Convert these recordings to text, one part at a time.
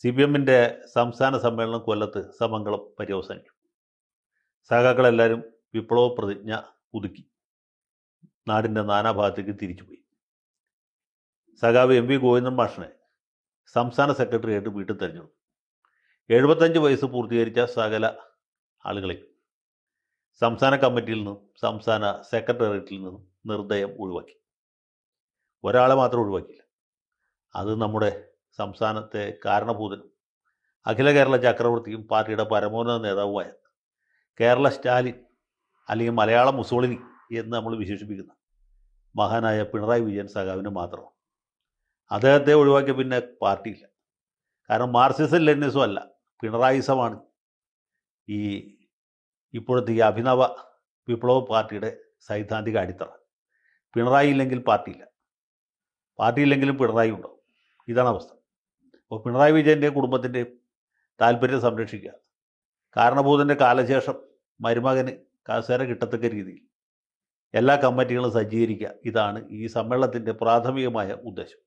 CPM-ൻ്റെ സംസ്ഥാന സമ്മേളനം കൊല്ലത്ത് സമംഗളം പര്യവസാനിച്ചു. സഖാക്കളെല്ലാവരും വിപ്ലവ പ്രതിജ്ഞ പുതുക്കി നാടിൻ്റെ നാനാഭാഗത്തേക്ക് തിരിച്ചുപോയി. സഖാവ് MV ഗോവിന്ദൻ മാഷിനെ സംസ്ഥാന സെക്രട്ടറിയായിട്ട് വീട്ടിൽ തെരഞ്ഞെടുത്തു. 75 വയസ്സ് പൂർത്തീകരിച്ച സകല ആളുകളെ സംസ്ഥാന കമ്മിറ്റിയിൽ നിന്നും സംസ്ഥാന സെക്രട്ടേറിയറ്റിൽ നിന്നും നിർദ്ദയം ഒഴിവാക്കി. ഒരാളെ മാത്രം ഒഴിവാക്കിയില്ല. അത് നമ്മുടെ സംസ്ഥാനത്തെ കാരണഭൂതനും അഖില കേരള ചക്രവർത്തിയും പാർട്ടിയുടെ പരമോന്നത നേതാവുമായ കേരള സ്റ്റാലിൻ അല്ലെങ്കിൽ മലയാള മുസോളിനി എന്ന് നമ്മൾ വിശേഷിപ്പിക്കുന്ന മഹാനായ പിണറായി വിജയൻ സഖാവിന് മാത്രം. അദ്ദേഹത്തെ ഒഴിവാക്കിയ പിന്നെ പാർട്ടിയില്ല. കാരണം മാർക്സിസം ലെനിനിസം അല്ല, പിണറായിസമാണ് ഇപ്പോഴത്തെ ഈ അഭിനവ വിപ്ലവ പാർട്ടിയുടെ സൈദ്ധാന്തിക അടിത്തറ. പിണറായി ഇല്ലെങ്കിൽ പാർട്ടിയില്ല, പാർട്ടിയില്ലെങ്കിലും പിണറായി ഉണ്ടാവും. ഇതാണ് അവസ്ഥ. അപ്പോൾ പിണറായി വിജയൻ്റെയും കുടുംബത്തിൻ്റെയും താല്പര്യം സംരക്ഷിക്കുക, കാരണഭൂതൻ്റെ കാലശേഷം മരുമകന് കസേര കിട്ടത്തക്ക രീതിയിൽ എല്ലാ കമ്മിറ്റികളും സജ്ജീകരിക്കുക, ഇതാണ് ഈ സമ്മേളനത്തിൻ്റെ പ്രാഥമികമായ ഉദ്ദേശം.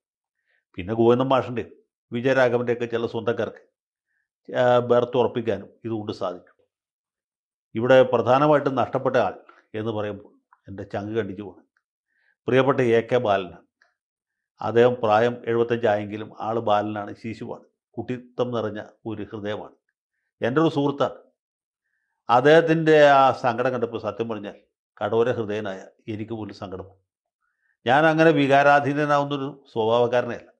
പിന്നെ ഗോവിന്ദൻ മാഷിൻ്റെ വിജയരാഘവൻ്റെയൊക്കെ ചില സ്വന്തക്കാർക്ക് ബർത്ത് ഉറപ്പിക്കാനും ഇതുകൊണ്ട് സാധിക്കും. ഇവിടെ പ്രധാനമായിട്ടും നഷ്ടപ്പെട്ട ആൾ എന്ന് പറയുമ്പോൾ എൻ്റെ ചങ്ക് കണ്ടിച്ചു പോകുന്നത് പ്രിയപ്പെട്ട AK ബാലനാണ്. അദ്ദേഹം പ്രായം 75 ആയെങ്കിലും ആൾ ബാലനാണ്, ശിശുവാണ്, കുട്ടിത്തം നിറഞ്ഞ ഒരു ഹൃദയമാണ്. എൻ്റെ ഒരു സുഹൃത്താണ്. അദ്ദേഹത്തിൻ്റെ ആ സങ്കടം കണ്ടപ്പോൾ സത്യം പറഞ്ഞാൽ കടോര ഹൃദയനായ എനിക്ക് പോലും സങ്കടമാണ്. ഞാൻ അങ്ങനെ വികാരാധീനനാവുന്നൊരു സ്വഭാവക്കാരനെയല്ല.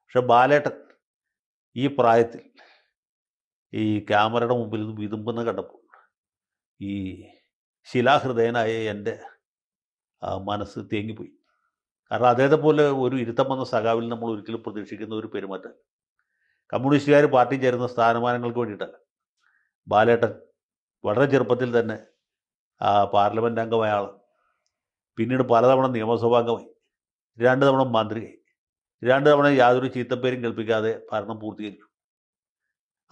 പക്ഷെ ബാലേട്ടൻ ഈ പ്രായത്തിൽ ഈ ക്യാമറയുടെ മുമ്പിൽ നിന്ന് വിതുമ്പുന്ന കണ്ടപ്പോൾ ഈ ശിലാഹൃദയനായ എൻ്റെ മനസ്സ് തേങ്ങിപ്പോയി. കാരണം അദ്ദേഹത്തെ പോലെ ഒരു ഇരുത്തം വന്ന സഖാവിൽ നമ്മൾ ഒരിക്കലും പ്രതീക്ഷിക്കുന്ന ഒരു പെരുമാറ്റമല്ല. കമ്മ്യൂണിസ്റ്റുകാർ പാർട്ടി ചേരുന്ന സ്ഥാനമാനങ്ങൾക്ക് വേണ്ടിയിട്ടല്ല. ബാലേട്ടൻ വളരെ ചെറുപ്പത്തിൽ തന്നെ പാർലമെൻറ്റ് അംഗമായ ആൾ, പിന്നീട് പലതവണ നിയമസഭാംഗമായി, 2 തവണ മന്ത്രിയായി, 2 തവണ യാതൊരു ചീത്തപ്പേരും കേൾപ്പിക്കാതെ ഭരണം പൂർത്തീകരിച്ചു.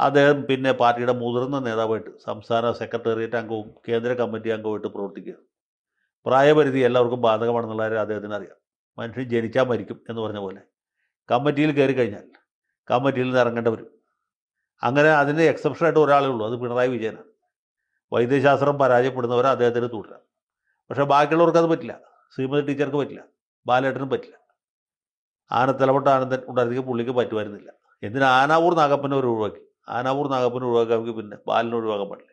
അദ്ദേഹം പിന്നെ പാർട്ടിയുടെ മുതിർന്ന നേതാവായിട്ട് സംസ്ഥാന സെക്രട്ടേറിയറ്റ് അംഗവും കേന്ദ്ര കമ്മിറ്റി അംഗവുമായിട്ട് പ്രവർത്തിക്കുക. പ്രായപരിധി എല്ലാവർക്കും ബാധകമാണെന്നുള്ള കാര്യം അദ്ദേഹത്തിന് അറിയാം. മനുഷ്യൻ ജനിച്ചാൽ മരിക്കും എന്ന് പറഞ്ഞ പോലെ കമ്മിറ്റിയിൽ കയറി കഴിഞ്ഞാൽ കമ്മിറ്റിയിൽ നിന്ന് ഇറങ്ങേണ്ടി വരും. അങ്ങനെ അതിന് എക്സെപ്ഷനായിട്ട് ഒരാളേ ഉള്ളൂ, അത് പിണറായി വിജയനാണ്. വൈദ്യശാസ്ത്രം പരാജയപ്പെടുന്നവരെ അദ്ദേഹത്തിന് തുടരാം. പക്ഷേ ബാക്കിയുള്ളവർക്ക് അത് പറ്റില്ല. ശ്രീമതി ടീച്ചർക്ക് പറ്റില്ല, ബാലേട്ടനും പറ്റില്ല. ആനത്തലവട്ട ആനന്ദൻ ഉണ്ടായിരുന്നെങ്കിൽ പുള്ളിക്ക് പറ്റുമായിരുന്നില്ല. എന്തിനാ ആനാവൂർ നാഗപ്പനെ ഒരു ഒഴിവാക്കി? ആനാവൂർ നാഗപ്പനെ ഒഴിവാക്കാമെങ്കിൽ പിന്നെ ബാലിനെ ഒഴിവാക്കാൻ പാടില്ല,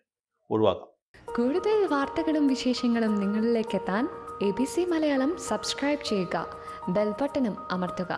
ഒഴിവാക്കാം. കൂടുതൽ വാർത്തകളും വിശേഷങ്ങളും നിങ്ങളിലേക്ക് എത്താൻ ABC മലയാളം സബ്സ്ക്രൈബ് ചെയ്യുക, ബെൽ ബട്ടണും അമർത്തുക.